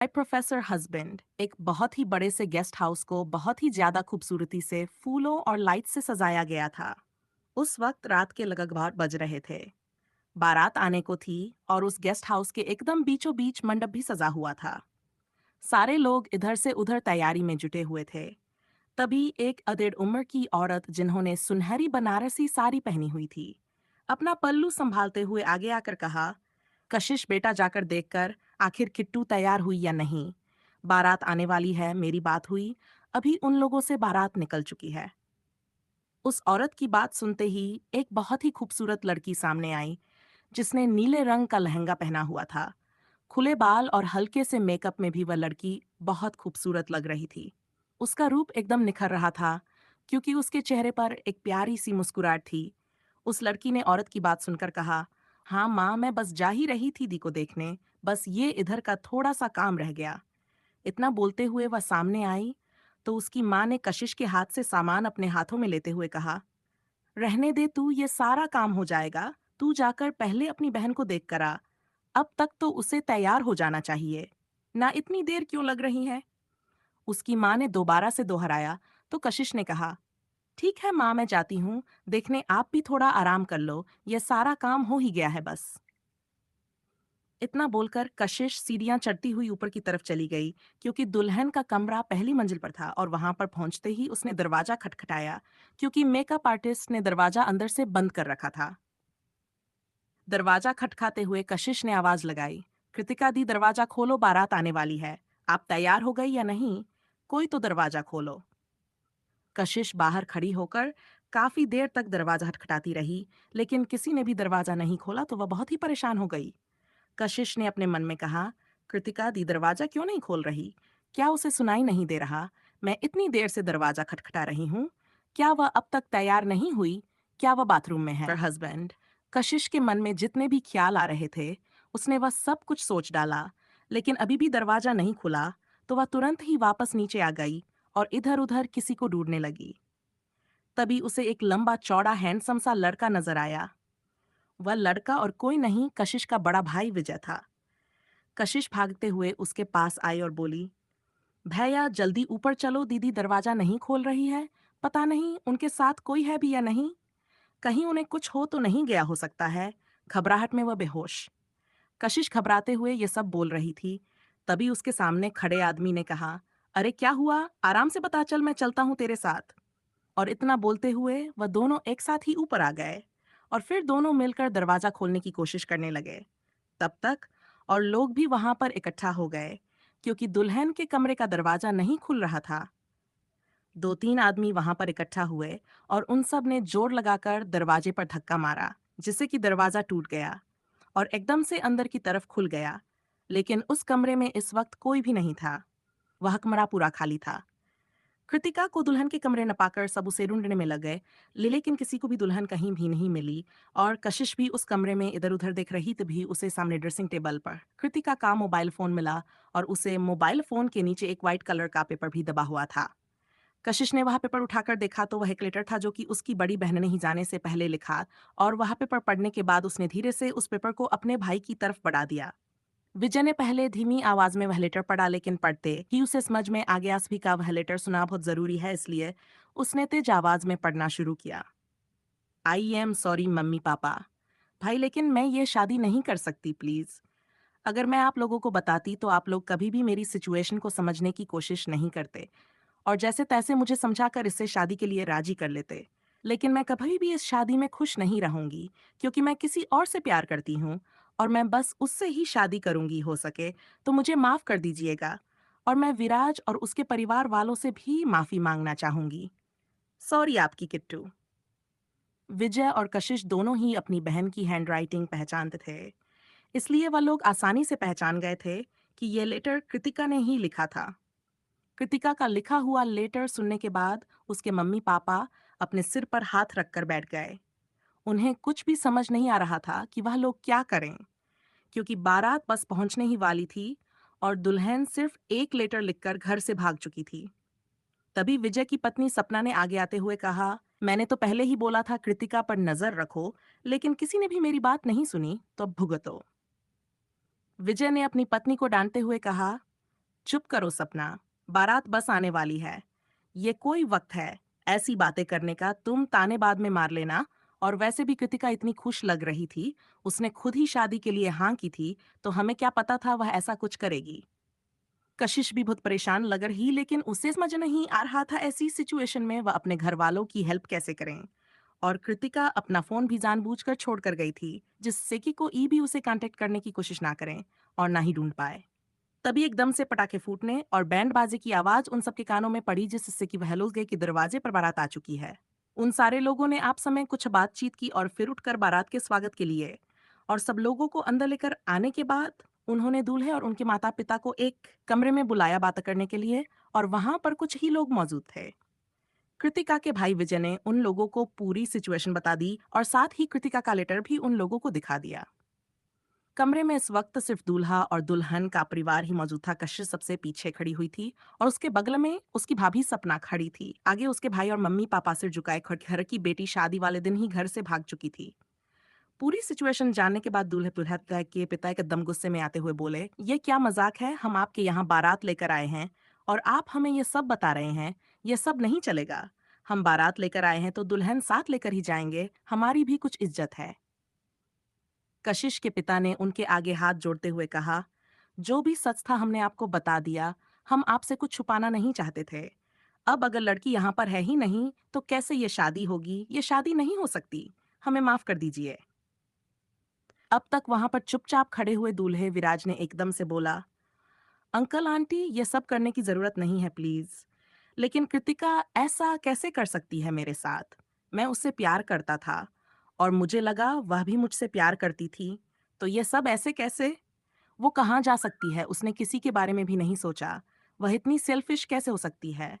My professor husband एक बहुत ही बड़े से गेस्ट हाउस को बहुत ही ज्यादा खूबसूरती से फूलों और लाइट से सजाया गया था। उस वक्त रात के लगभग 12 बज रहे थे। बारात आने को थी और उस गेस्ट हाउस के एकदम बीचों बीच मंडप भी सजा हुआ था। सारे लोग इधर से उधर तैयारी में जुटे हुए थे। तभी एक अधेड़ उम्र की औरत जिन्होंने सुनहरी बनारसी साड़ी पहनी हुई थी, अपना पल्लू संभालते हुए आगे आकर कहा, कशिश बेटा जाकर देखकर आखिर किट्टू तैयार हुई या नहीं। बारात आने वाली है, मेरी बात हुई, अभी उन लोगों से बारात निकल चुकी है। उस औरत की बात सुनते ही एक बहुत ही खूबसूरत लड़की सामने आई, जिसने नीले रंग का लहंगा पहना हुआ था। खुले बाल और हल्के से मेकअप में भी वह लड़की बहुत खूबसूरत लग रही थी। उसका रूप एकदम निखर रहा था, क्योंकि उसके चेहरे पर एक प्यारी सी मुस्कुराहट थी। उस लड़की ने औरत की बात सुनकर कहा, हाँ माँ, मैं बस जा ही रही थी दी को देखने, बस ये इधर का थोड़ा सा काम रह गया। इतना बोलते हुए वह सामने आई तो उसकी माँ ने कशिश के हाथ से सामान अपने हाथों में लेते हुए कहा, रहने दे तू, ये सारा काम हो जाएगा, तू जाकर पहले अपनी बहन को देख कर आ। अब तक तो उसे तैयार हो जाना चाहिए, ना इतनी देर क्यों लग रही है। उसकी माँ ने दोबारा से दोहराया तो कशिश ने कहा, ठीक है माँ, मैं जाती हूँ देखने, आप भी थोड़ा आराम कर लो, ये सारा काम हो ही गया है बस। इतना बोलकर कशिश सीढ़ियां चढ़ती हुई ऊपर की तरफ चली गई, क्योंकि दुल्हन का कमरा पहली मंजिल पर था और वहां पर पहुंचते ही उसने दरवाजा खटखटाया, क्योंकि मेकअप आर्टिस्ट ने दरवाजा अंदर से बंद कर रखा था। दरवाजा खटखाते हुए कशिश ने आवाज लगाई, कृतिका दी, दरवाजा खोलो, बारात आने वाली है। आप तैयार हो गई या नहीं? कोई तो दरवाजा खोलो। कशिश बाहर खड़ी होकर काफी देर तक दरवाजा खटखटाती रही, लेकिन किसी ने भी दरवाजा नहीं खोला तो वह बहुत ही परेशान हो गई। कशिश ने अपने मन में कहा, कृतिका दी दरवाजा क्यों नहीं खोल रही? क्या उसे सुनाई नहीं दे रहा? मैं इतनी देर से दरवाजा खटखटा रही हूँ, क्या वह अब तक तैयार नहीं हुई? क्या वह बाथरूम में है? हस्बैंड, कशिश के मन में जितने भी ख्याल आ रहे थे, उसने वह सब कुछ सोच डाला, लेकिन अभी भी दरवाजा नहीं खुला तो वह तुरंत ही वापस नीचे आ गई और इधर उधर किसी को ढूंढने लगी। तभी उसे एक लंबा चौड़ा हैंडसम सा लड़का नजर आया। वह लड़का और कोई नहीं, कशिश का बड़ा भाई विजय था। कशिश भागते हुए उसके पास आई और बोली, भैया जल्दी ऊपर चलो, दीदी दरवाजा नहीं खोल रही है। पता नहीं उनके साथ कोई है भी या नहीं, कहीं उन्हें कुछ हो तो नहीं गया हो सकता है। घबराहट में वह बेहोश। कशिश घबराते हुए ये सब बोल रही थी। तभी उसके सामने खड़े आदमी ने कहा, अरे क्या हुआ, आराम से बता चल, मैं चलता हूँ तेरे साथ। और इतना बोलते हुए वह दोनों एक साथ ही ऊपर आ गए और फिर दोनों मिलकर दरवाजा खोलने की कोशिश करने लगे। तब तक और लोग भी वहां पर इकट्ठा हो गए, क्योंकि दुल्हन के कमरे का दरवाजा नहीं खुल रहा था। दो तीन आदमी वहां पर इकट्ठा हुए और उन सब ने जोर लगाकर दरवाजे पर धक्का मारा, जिससे कि दरवाजा टूट गया और एकदम से अंदर की तरफ खुल गया। लेकिन उस कमरे में इस वक्त कोई भी नहीं था। वह कमरा पूरा खाली था। कृतिका को दुल्हन के कमरे न पाकर सब उसे ढूंढने में लग गए, लेकिन किसी को भी दुल्हन कहीं भी नहीं मिली। और कशिश भी उस कमरे में इधर उधर देख रही तभी उसे सामने ड्रेसिंग टेबल पर कृतिका का मोबाइल फोन मिला और उसे मोबाइल फोन के नीचे एक व्हाइट कलर का पेपर भी दबा हुआ था। कशिश ने वह पेपर उठाकर देखा तो वह एक लेटर था जो कि उसकी बड़ी बहन ने ही जाने से पहले लिखा, और वह पेपर पढ़ने के बाद उसने धीरे से उस पेपर को अपने भाई की तरफ बढ़ा दिया। विजय ने पहले धीमी आवाज में वह लेटर पढ़ा, लेकिन पढ़ते ही उसे समझ में आ गया भी का वह लेटर सुना बहुत जरूरी है, इसलिए उसने तेज आवाज में पढ़ना शुरू किया। I am sorry mummy papa, भाई लेकिन मैं ये शादी नहीं कर सकती प्लीज। अगर मैं आप लोगों को बताती तो आप लोग कभी भी मेरी सिचुएशन को समझने की कोशिश नहीं करते और जैसे तैसे मुझे समझाकर इससे शादी के लिए राजी कर लेते। लेकिन मैं कभी भी इस शादी में खुश नहीं रहूंगी, क्योंकि मैं किसी और से प्यार करती हूँ और मैं बस उससे ही शादी करूंगी, हो सके तो मुझे माफ कर दीजिएगा। और मैं विराज और उसके परिवार वालों से भी माफी मांगना चाहूंगी। सॉरी आपकी किट्टू। विजय और कशिश दोनों ही अपनी बहन की हैंडराइटिंग पहचानते थे, इसलिए वह लोग आसानी से पहचान गए थे कि ये लेटर कृतिका ने ही लिखा था। कृतिका का लिखा हुआ लेटर सुनने के बाद उसके मम्मी पापा अपने सिर पर हाथ रखकर बैठ गए। उन्हें कुछ भी समझ नहीं आ रहा था कि वह लोग क्या करें, क्योंकि बारात बस पहुंचने ही वाली थी और दुल्हन सिर्फ एक लेटर लिखकर घर से भाग चुकी थी। तभी विजय की पत्नी सपना ने आगे आते हुए कहा, मैंने तो पहले ही बोला था कृतिका पर नजर रखो, लेकिन किसी ने भी मेरी बात नहीं सुनी, तो अब भुगतो। विजय ने अपनी पत्नी को डांटते हुए कहा, चुप करो सपना, बारात बस आने वाली है। ये कोई वक्त है ऐसी बातें करने का, तुम ताने बाद में मार लेना। और वैसे भी कृतिका इतनी खुश लग रही थी, उसने खुद ही शादी के लिए हाँ की थी, तो हमें क्या पता था वह ऐसा कुछ करेगी। कशिश भी बहुत परेशान लग रही, लेकिन उसे समझ नहीं आ रहा था ऐसी सिचुएशन में वह अपने घर वालों की हेल्प कैसे करें। और कृतिका अपना फोन भी जानबूझकर छोड़ कर गई थी, जिससे कि कोई भी उसे कांटेक्ट करने की कोशिश ना करें और ना ही ढूंढ पाए। तभी एकदम से पटाखे फूटने और बैंड बाजे की आवाज उन सबके कानों में पड़ी, जिससे कि वह लोग गए कि दरवाजे पर बारात आ चुकी है। उन सारे लोगों ने आप समय कुछ बातचीत की और फिर उठकर बारात के स्वागत के लिए और सब लोगों को अंदर लेकर आने के बाद उन्होंने दूल्हे और उनके माता पिता को एक कमरे में बुलाया बात करने के लिए। और वहां पर कुछ ही लोग मौजूद थे। कृतिका के भाई विजय ने उन लोगों को पूरी सिचुएशन बता दी और साथ ही कृतिका का लेटर भी उन लोगों को दिखा दिया। कमरे में इस वक्त सिर्फ दूल्हा और दुल्हन का परिवार ही मौजूद था। कशिश सबसे पीछे खड़ी हुई थी और उसके बगल में उसकी भाभी सपना खड़ी थी। आगे उसके भाई और मम्मी पापा सिर झुकाए घर की बेटी शादी वाले दिन ही घर से भाग चुकी थी। पूरी सिचुएशन जानने के बाद दूल्हे दुल्हन के पिता एकदम गुस्से में आते हुए बोले, ये क्या मजाक है, हम आपके यहाँ बारात लेकर आए हैं और आप हमें ये सब बता रहे हैं। ये सब नहीं चलेगा। हम बारात लेकर आए हैं तो दुल्हन साथ लेकर ही जाएंगे, हमारी भी कुछ इज्जत है। कशिश के पिता ने उनके आगे हाथ जोड़ते हुए कहा, जो भी सच था हमने आपको बता दिया, हम आपसे कुछ छुपाना नहीं चाहते थे। अब अगर लड़की यहाँ पर है ही नहीं तो कैसे ये शादी होगी, ये शादी नहीं हो सकती। हमें माफ कर दीजिए। अब तक वहां पर चुपचाप खड़े हुए दूल्हे विराज ने एकदम से बोला, अंकल आंटी ये सब करने की जरूरत नहीं है प्लीज। लेकिन कृतिका ऐसा कैसे कर सकती है मेरे साथ। मैं उससे प्यार करता था और मुझे लगा वह भी मुझसे प्यार करती थी। तो ये सब ऐसे कैसे। वो कहाँ जा सकती है, उसने किसी के बारे में भी नहीं सोचा। वह इतनी सेल्फिश कैसे हो सकती है।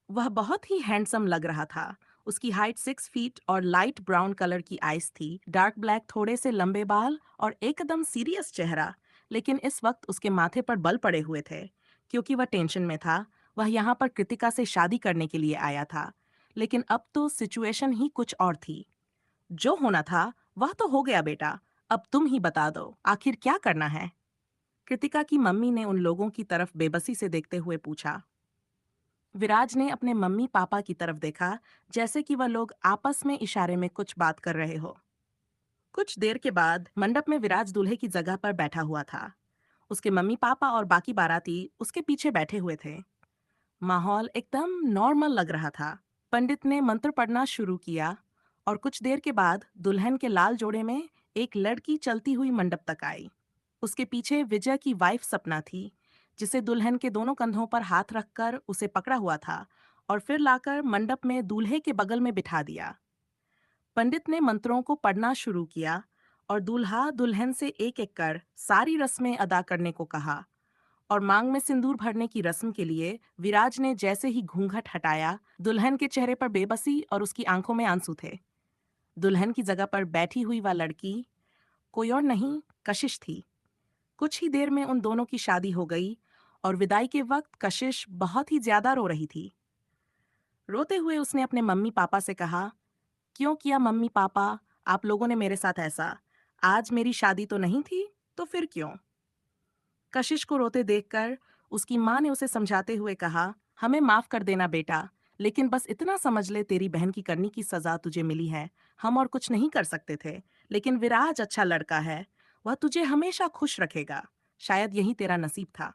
वह बहुत ही हैंडसम लग रहा था। उसकी हाइट 6 फीट और लाइट ब्राउन कलर की आइज थी, डार्क ब्लैक थोड़े से लंबे बाल और एकदम सीरियस चेहरा। लेकिन इस वक्त उसके माथे पर बल पड़े हुए थे, क्योंकि वह टेंशन में था। वह यहाँ पर कृतिका से शादी करने के लिए आया था। लेकिन अब तो सिचुएशन ही कुछ और थी। जो होना था वह तो हो गया बेटा। अब तुम ही बता दो आखिर क्या करना है। कृतिका की मम्मी ने उन लोगों की तरफ बेबसी से देखते हुए पूछा। विराज ने अपने मम्मी पापा की तरफ देखा, जैसे कि वह लोग आपस में इशारे में कुछ बात कर रहे हो। कुछ देर के बाद मंडप में विराज दूल्हे की जगह पर बैठा हुआ था। उसके मम्मी पापा और बाकी बाराती उसके पीछे बैठे हुए थे। माहौल एकदम नॉर्मल लग रहा था। पंडित ने मंत्र पढ़ना शुरू किया और कुछ देर के बाद दुल्हन के लाल जोड़े में एक लड़की चलती हुई मंडप तक आई। उसके पीछे विजय की वाइफ सपना थी, जिसे दुल्हन के दोनों कंधों पर हाथ रखकर उसे पकड़ा हुआ था और फिर लाकर मंडप में दूल्हे के बगल में बिठा दिया। पंडित ने मंत्रों को पढ़ना शुरू किया और दूल्हा दुल्हन से एक एक कर सारी रस्में अदा करने को कहा। और मांग में सिंदूर भरने की रस्म के लिए विराज ने जैसे ही घूंघट हटाया, दुल्हन के चेहरे पर बेबसी और उसकी आंखों में आंसू थे। दुल्हन की जगह पर बैठी हुई वह लड़की कोई और नहीं, कशिश थी। कुछ ही देर में उन दोनों की शादी हो गई और विदाई के वक्त कशिश बहुत ही ज्यादा रो रही थी। रोते हुए उसने अपने मम्मी पापा से कहा, क्यों किया मम्मी पापा आप लोगों ने मेरे साथ ऐसा। आज मेरी शादी तो नहीं थी, तो फिर क्यों। कशिश को रोते देखकर उसकी माँ ने उसे समझाते हुए कहा, हमें माफ कर देना बेटा, लेकिन बस इतना समझ ले तेरी बहन की करनी की सजा तुझे मिली है। हम और कुछ नहीं कर सकते थे, लेकिन विराज अच्छा लड़का है, वह तुझे हमेशा खुश रखेगा। शायद यही तेरा नसीब था।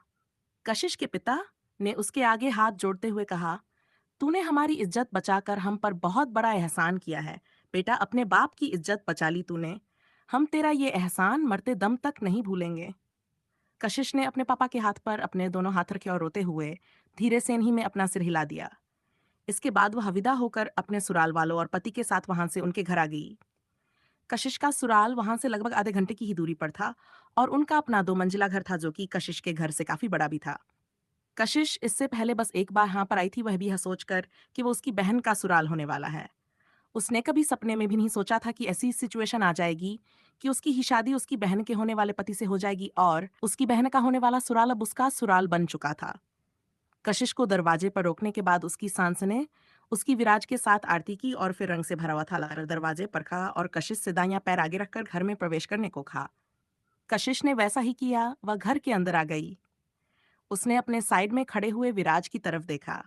कशिश के पिता ने उसके आगे हाथ जोड़ते हुए कहा, तूने हमारी इज्जत बचाकर हम पर बहुत बड़ा एहसान किया है। बेटा अपने बाप की इज्जत बचा ली तूने। हम तेरा ये एहसान मरते दम तक नहीं भूलेंगे। कशिश ने अपने पापा के हाथ पर अपने दोनों हाथ रखे और रोते हुए धीरे से इन्हीं में अपना सिर हिला दिया। इसके बाद वह विदा होकर अपने सुराल वालों और पति के साथ वहां से उनके घर आ गई। कशिश का सुराल वहां से लगभग आधे घंटे की ही दूरी पर था और उनका अपना 2 मंजिला घर था, जो कि कशिश के घर से काफी बड़ा भी था। कशिश इससे पहले बस एक बार यहाँ पर आई थी, वह भी यह सोचकर कि वो उसकी बहन का सुराल होने वाला है। उसने कभी सपने में भी नहीं सोचा था कि ऐसी सिचुएशन आ जाएगी कि उसकी ही शादी उसकी बहन के होने वाले पति से हो जाएगी और उसकी बहन का होने वाला सुराल अब उसका सुराल बन चुका था। कशिश को दरवाजे पर रोकने के बाद उसकी सांस ने उसकी विराज के साथ आरती की और फिर रंग से भरा हुआ थाला दरवाजे पर रखा और कशिश से दायां पैर आगे रखकर घर में प्रवेश करने को कहा। कशिश ने वैसा ही किया, वह घर के अंदर आ गई। उसने अपने साइड में खड़े हुए विराज की तरफ देखा।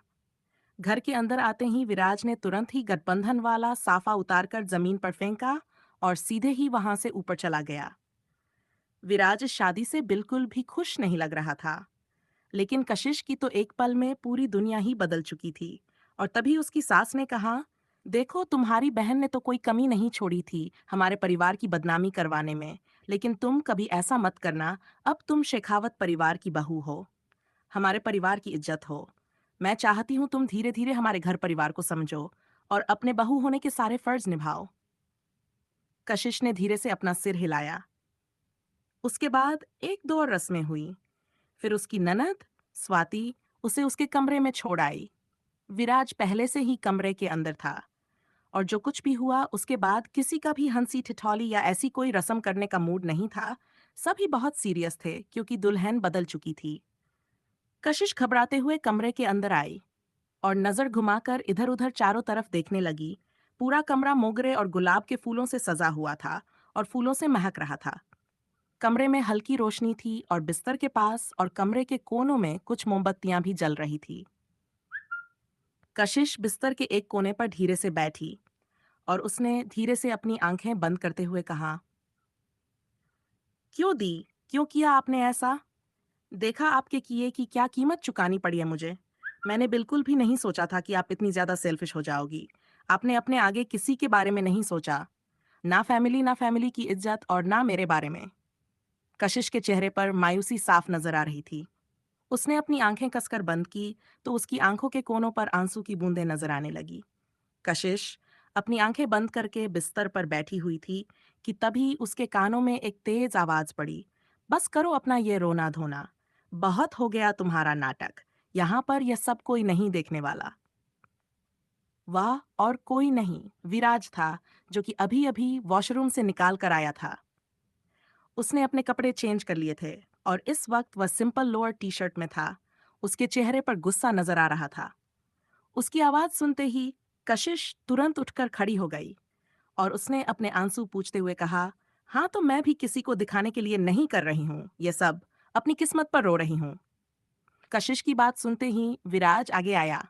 घर के अंदर आते ही विराज ने तुरंत ही गठबंधन वाला साफा उतारकर जमीन पर फेंका और सीधे ही वहां से ऊपर चला गया। विराज इस शादी से बिल्कुल भी खुश नहीं लग रहा था, लेकिन कशिश की तो एक पल में पूरी दुनिया ही बदल चुकी थी। और तभी उसकी सास ने कहा, देखो तुम्हारी बहन ने तो कोई कमी नहीं छोड़ी थी हमारे परिवार की बदनामी करवाने में, लेकिन तुम कभी ऐसा मत करना। अब तुम शेखावत परिवार की बहू हो, हमारे परिवार की इज्जत हो। मैं चाहती हूँ तुम धीरे धीरे हमारे घर परिवार को समझो और अपने बहू होने के सारे फर्ज निभाओ। कशिश ने धीरे से अपना सिर हिलाया। उसके बाद एक दो और रस्में हुई। फिर उसकी ननद स्वाति उसे उसके कमरे में छोड़ आई। विराज पहले से ही कमरे के अंदर था, और जो कुछ भी हुआ उसके बाद किसी का भी हंसी ठिठौली या ऐसी कोई रस्म करने का मूड नहीं था। सभी बहुत सीरियस थे क्योंकि दुल्हन बदल चुकी थी। कशिश घबराते हुए कमरे के अंदर आई और नजर घुमाकर इधर उधर चारों तरफ देखने लगी। पूरा कमरा मोगरे और गुलाब के फूलों से सजा हुआ था और फूलों से महक रहा था। कमरे में हल्की रोशनी थी और बिस्तर के पास और कमरे के कोनों में कुछ मोमबत्तियां भी जल रही थी। कशिश बिस्तर के एक कोने पर धीरे से बैठी और उसने धीरे से अपनी आंखें बंद करते हुए कहा, क्यों दी? क्यों किया आपने ऐसा? देखा आपके किए की क्या कीमत चुकानी पड़ी है मुझे। मैंने बिल्कुल भी नहीं सोचा था कि आप इतनी ज्यादा सेल्फिश हो जाओगी। आपने अपने आगे किसी के बारे में नहीं सोचा, ना फैमिली की इज्जत और ना मेरे बारे में। कशिश के चेहरे पर मायूसी साफ नजर आ रही थी। उसने अपनी आंखें कसकर बंद की तो उसकी आंखों के कोनों पर आंसू की बूंदें नजर आने लगी। कशिश अपनी आंखें बंद करके बिस्तर पर बैठी हुई थी कि तभी उसके कानों में एक तेज आवाज पड़ी, बस करो अपना ये रोना धोना। बहुत हो गया तुम्हारा नाटक। यहाँ पर यह सब कोई नहीं देखने वाला। वह और कोई नहीं, विराज था, जो कि अभी अभी वॉशरूम से निकाल कर आया था। उसने अपने कपड़े चेंज कर लिए थे और इस वक्त वह सिंपल लोअर टी शर्ट में था। उसके चेहरे पर गुस्सा नजर आ रहा था। उसकी आवाज सुनते ही कशिश तुरंत उठकर खड़ी हो गई और उसने अपने आंसू पूछते हुए कहा, हाँ तो मैं भी किसी को दिखाने के लिए नहीं कर रही हूँ ये सब, अपनी किस्मत पर रो रही हूँ। कशिश की बात सुनते ही विराज आगे आया।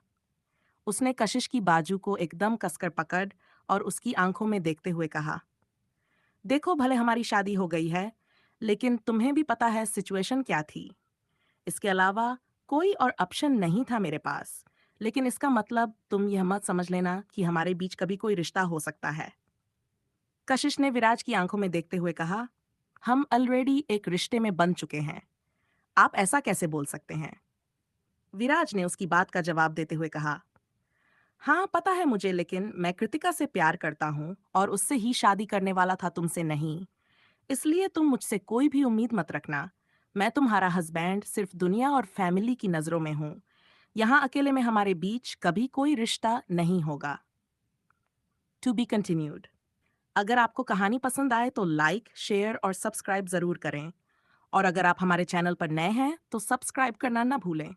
उसने कशिश की बाजू को एकदम कसकर पकड़ और उसकी आंखों में देखते हुए कहा, देखो भले हमारी शादी हो गई है, लेकिन तुम्हें भी पता है सिचुएशन क्या थी। इसके अलावा कोई और ऑप्शन नहीं था मेरे पास। लेकिन इसका मतलब तुम यह मत समझ लेना कि हमारे बीच कभी कोई रिश्ता हो सकता है। कशिश ने विराज की आंखों में देखते हुए कहा, हम ऑलरेडी एक रिश्ते में बंध चुके हैं। आप ऐसा कैसे बोल सकते हैं? विराज ने उसकी बात का जवाब देते हुए कहा, हाँ पता है मुझे, लेकिन मैं कृतिका से प्यार करता हूँ और उससे ही शादी करने वाला था, तुमसे नहीं। इसलिए तुम मुझसे कोई भी उम्मीद मत रखना। मैं तुम्हारा हस्बैंड सिर्फ दुनिया और फैमिली की नजरों में हूँ। यहाँ अकेले में हमारे बीच कभी कोई रिश्ता नहीं होगा। To be continued. अगर आपको कहानी पसंद आए तो लाइक, शेयर और सब्सक्राइब जरूर करें। और अगर आप हमारे चैनल पर नए हैं तो सब्सक्राइब करना ना भूलें।